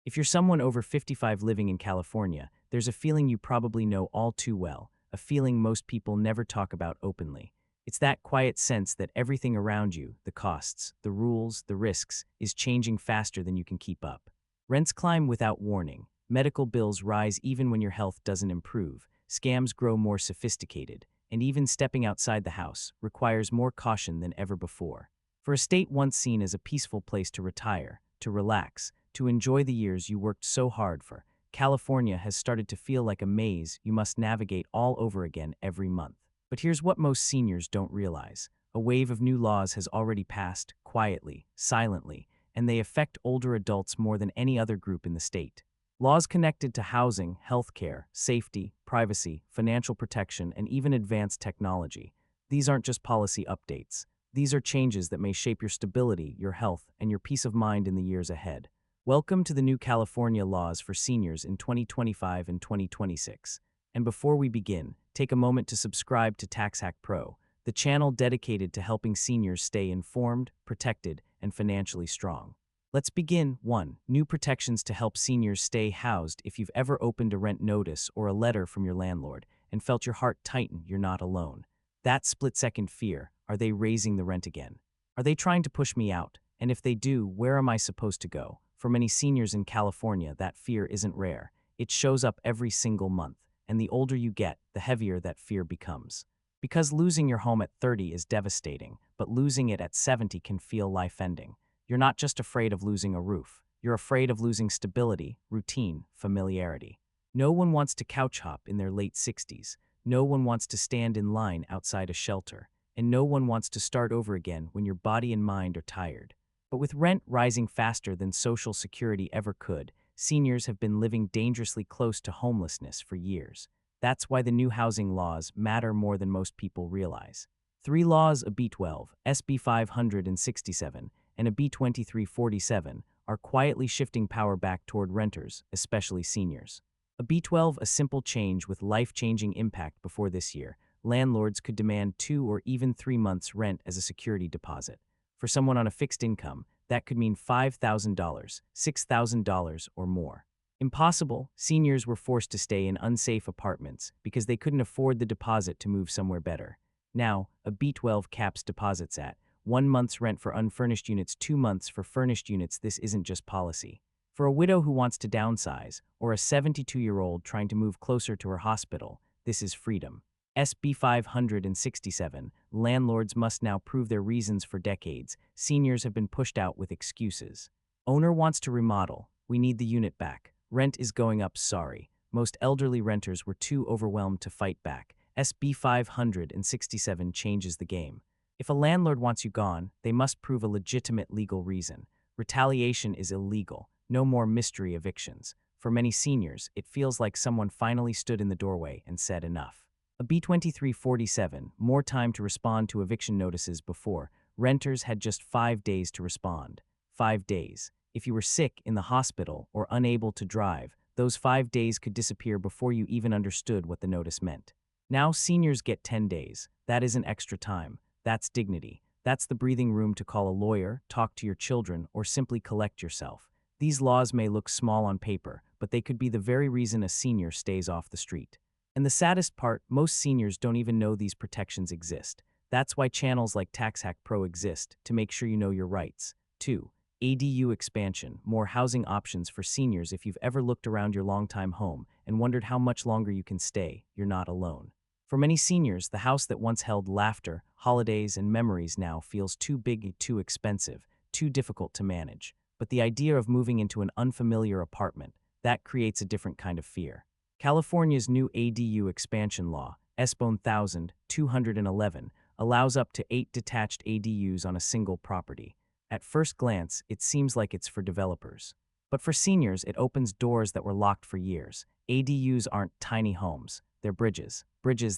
If you're someone over 55 living in California, there's a feeling you probably know all too well, a feeling most people never talk about openly. It's that quiet sense that everything around you, the costs, the rules, the risks, is changing faster than you can keep up. Rents climb without warning. Medical bills rise even when your health doesn't improve. Scams grow more sophisticated, and even stepping outside the house requires more caution than ever before. For a state once seen as a peaceful place to retire, to relax, to enjoy the years you worked so hard for, California has started to feel like a maze you must navigate all over again every month. But here's what most seniors don't realize. A wave of new laws has already passed, quietly, silently, and they affect older adults more than any other group in the state. Laws connected to housing, healthcare, safety, privacy, financial protection, and even advanced technology. These aren't just policy updates. These are changes that may shape your stability, your health, and your peace of mind in the years ahead. Welcome to the new California laws for seniors in 2025 and 2026. And before we begin, take a moment to subscribe to Tax Hack Pro, the channel dedicated to helping seniors stay informed, protected, and financially strong. Let's begin. 1. New protections to help seniors stay housed. If you've ever opened a rent notice or a letter from your landlord and felt your heart tighten, you're not alone. That split-second fear, are they raising the rent again? Are they trying to push me out? And if they do, where am I supposed to go? For many seniors in California, that fear isn't rare. It shows up every single month, and the older you get, the heavier that fear becomes. Because losing your home at 30 is devastating, but losing it at 70 can feel life-ending. You're not just afraid of losing a roof. You're afraid of losing stability, routine, familiarity. No one wants to couch hop in their late 60s. No one wants to stand in line outside a shelter. And no one wants to start over again when your body and mind are tired. But with rent rising faster than Social Security ever could, seniors have been living dangerously close to homelessness for years. That's why the new housing laws matter more than most people realize. 3 laws, a B12, SB 567, and a B2347, are quietly shifting power back toward renters, especially seniors. A B12, a simple change with life-changing impact before this year. Landlords could demand 2 or even 3 months' rent as a security deposit. For someone on a fixed income, that could mean $5,000, $6,000, or more. Impossible, seniors were forced to stay in unsafe apartments because they couldn't afford the deposit to move somewhere better. Now, a B12 caps deposits at 1 month's rent for unfurnished units, 2 months for furnished units. This isn't just policy. For a widow who wants to downsize, or a 72-year-old trying to move closer to her hospital, this is freedom. SB 567, landlords must now prove their reasons for decades. Seniors have been pushed out with excuses. Owner wants to remodel. We need the unit back. Rent is going up, sorry. Most elderly renters were too overwhelmed to fight back. SB 567 changes the game. If a landlord wants you gone, they must prove a legitimate legal reason. Retaliation is illegal. No more mystery evictions. For many seniors, it feels like someone finally stood in the doorway and said enough. A B2347, more time to respond to eviction notices. Before, renters had just 5 days to respond. 5 days. If you were sick, in the hospital, or unable to drive, those 5 days could disappear before you even understood what the notice meant. Now seniors get 10 days. That isn't extra time. That's dignity. That's the breathing room to call a lawyer, talk to your children, or simply collect yourself. These laws may look small on paper, but they could be the very reason a senior stays off the street. And the saddest part, most seniors don't even know these protections exist. That's why channels like Tax Hack Pro exist, to make sure you know your rights. 2. ADU expansion, more housing options for seniors. If you've ever looked around your longtime home and wondered how much longer you can stay, you're not alone. For many seniors, the house that once held laughter, holidays, and memories now feels too big, too expensive, too difficult to manage. But the idea of moving into an unfamiliar apartment, that creates a different kind of fear. California's new ADU expansion law, SB 1211, allows up to 8 detached ADUs on a single property. At first glance, it seems like it's for developers. But for seniors, it opens doors that were locked for years. ADUs aren't tiny homes. They're bridges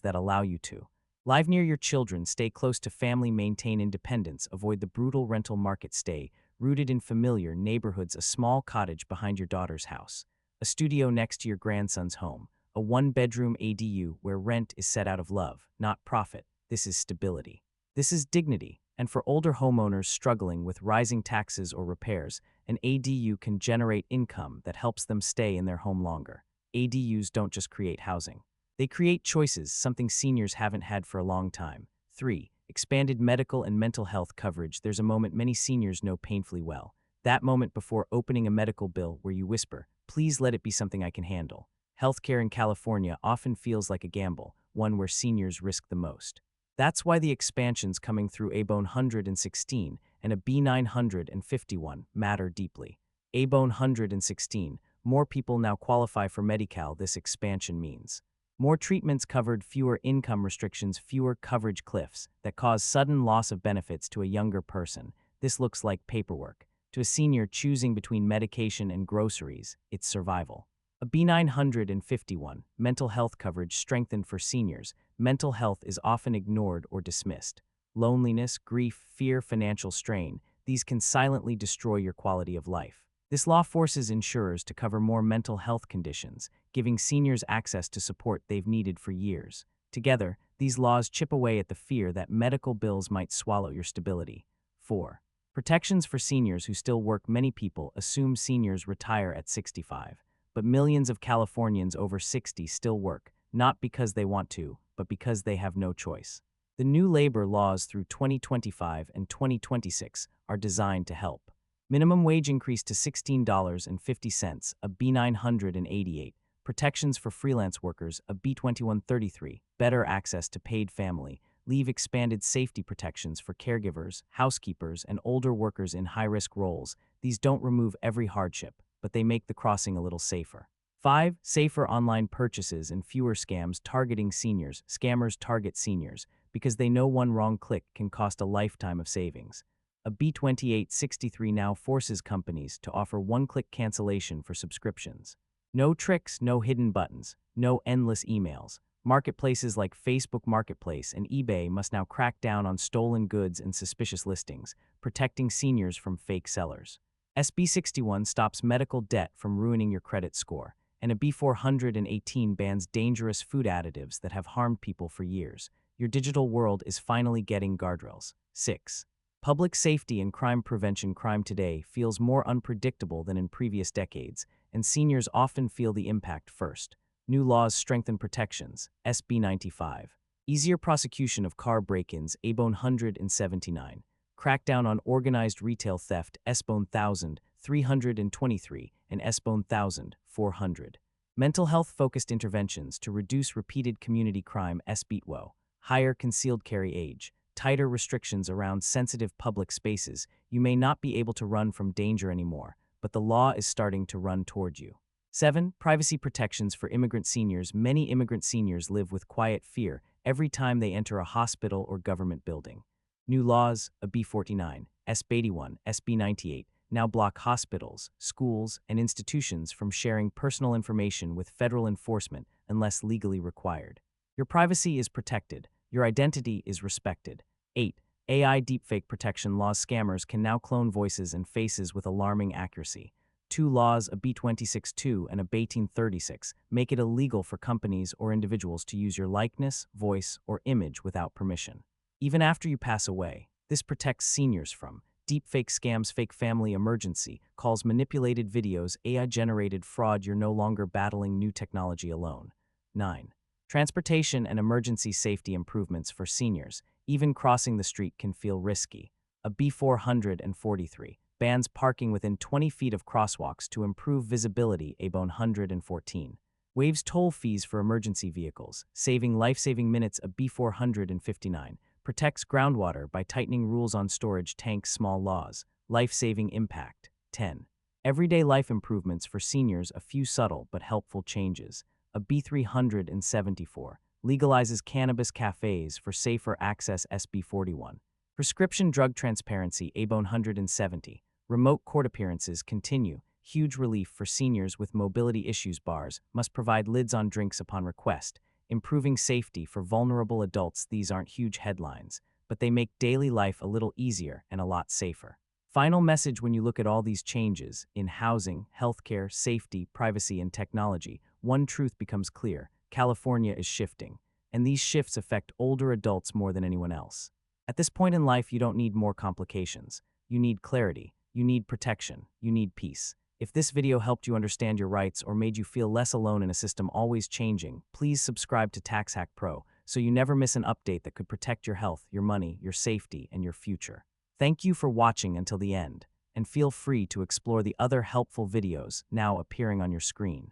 that allow you to live near your children, stay close to family, maintain independence, avoid the brutal rental market, stay rooted in familiar neighborhoods, a small cottage behind your daughter's house, a studio next to your grandson's home, a 1-bedroom ADU where rent is set out of love, not profit. This is stability. This is dignity. And for older homeowners struggling with rising taxes or repairs, an ADU can generate income that helps them stay in their home longer. ADUs don't just create housing. They create choices, something seniors haven't had for a long time. 3. Expanded medical and mental health coverage. There's a moment many seniors know painfully well. That moment before opening a medical bill where you whisper, "Please let it be something I can handle." Healthcare in California often feels like a gamble, one where seniors risk the most. That's why the expansions coming through A-Bone 116 and a B951 matter deeply. A-Bone 116, more people now qualify for Medi-Cal. This expansion means more treatments covered, fewer income restrictions, fewer coverage cliffs that cause sudden loss of benefits to a younger person. This looks like paperwork. To a senior choosing between medication and groceries, it's survival. A B951, mental health coverage strengthened for seniors. Mental health is often ignored or dismissed. Loneliness, grief, fear, financial strain, these can silently destroy your quality of life. This law forces insurers to cover more mental health conditions, giving seniors access to support they've needed for years. Together, these laws chip away at the fear that medical bills might swallow your stability. 4. Protections for seniors who still work. Many people assume seniors retire at 65, but millions of Californians over 60 still work, not because they want to, but because they have no choice. The new labor laws through 2025 and 2026 are designed to help. Minimum wage increase to $16.50, a B988. Protections for freelance workers, a B2133. Better access to paid family leave, expanded safety protections for caregivers, housekeepers, and older workers in high-risk roles. These don't remove every hardship, but they make the crossing a little safer. 5. Safer online purchases and fewer scams targeting seniors. Scammers target seniors because they know one wrong click can cost a lifetime of savings. A B2863 now forces companies to offer one-click cancellation for subscriptions. No tricks, no hidden buttons, no endless emails. Marketplaces like Facebook Marketplace and eBay must now crack down on stolen goods and suspicious listings, protecting seniors from fake sellers. SB 61 stops medical debt from ruining your credit score, and a B418 bans dangerous food additives that have harmed people for years. Your digital world is finally getting guardrails. 6. Public safety and crime prevention. Crime today feels more unpredictable than in previous decades, and seniors often feel the impact first. New laws strengthen protections. SB 95. Easier prosecution of car break-ins. A-Bone 179. Crackdown on organized retail theft. S-Bone 1323 and S-Bone 1400. Mental health-focused interventions to reduce repeated community crime. SBTWO. Higher concealed carry age. Tighter restrictions around sensitive public spaces. You may not be able to run from danger anymore, but the law is starting to run toward you. 7. Privacy protections for immigrant seniors. Many immigrant seniors live with quiet fear every time they enter a hospital or government building. New laws, a B49, SB81, SB98, now block hospitals, schools, and institutions from sharing personal information with federal enforcement unless legally required. Your privacy is protected. Your identity is respected. 8. AI deepfake protection laws. Scammers can now clone voices and faces with alarming accuracy. 2 laws, a B26-2 and a B1836, make it illegal for companies or individuals to use your likeness, voice, or image without permission. Even after you pass away, this protects seniors from deepfake scams, fake family emergency calls, manipulated videos, AI-generated fraud. You're no longer battling new technology alone. 9. Transportation and emergency safety improvements for seniors. Even crossing the street can feel risky. A B443 bans parking within 20 feet of crosswalks to improve visibility. A-Bone 114 waives toll fees for emergency vehicles, saving life-saving minutes. A B459 protects groundwater by tightening rules on storage tanks. Small laws, life-saving impact. 10. Everyday life improvements for seniors. A few subtle but helpful changes. A B374 legalizes cannabis cafes for safer access. SB41. Prescription drug transparency. A-Bone 170. Remote court appearances continue. Huge relief for seniors with mobility issues. Bars must provide lids on drinks upon request, improving safety for vulnerable adults. These aren't huge headlines, but they make daily life a little easier and a lot safer. Final message: when you look at all these changes in housing, healthcare, safety, privacy, and technology, one truth becomes clear: California is shifting, and these shifts affect older adults more than anyone else. At this point in life, you don't need more complications. You need clarity. You need protection. You need peace. If this video helped you understand your rights or made you feel less alone in a system always changing, please subscribe to Tax Hack Pro so you never miss an update that could protect your health, your money, your safety, and your future. Thank you for watching until the end, and feel free to explore the other helpful videos now appearing on your screen.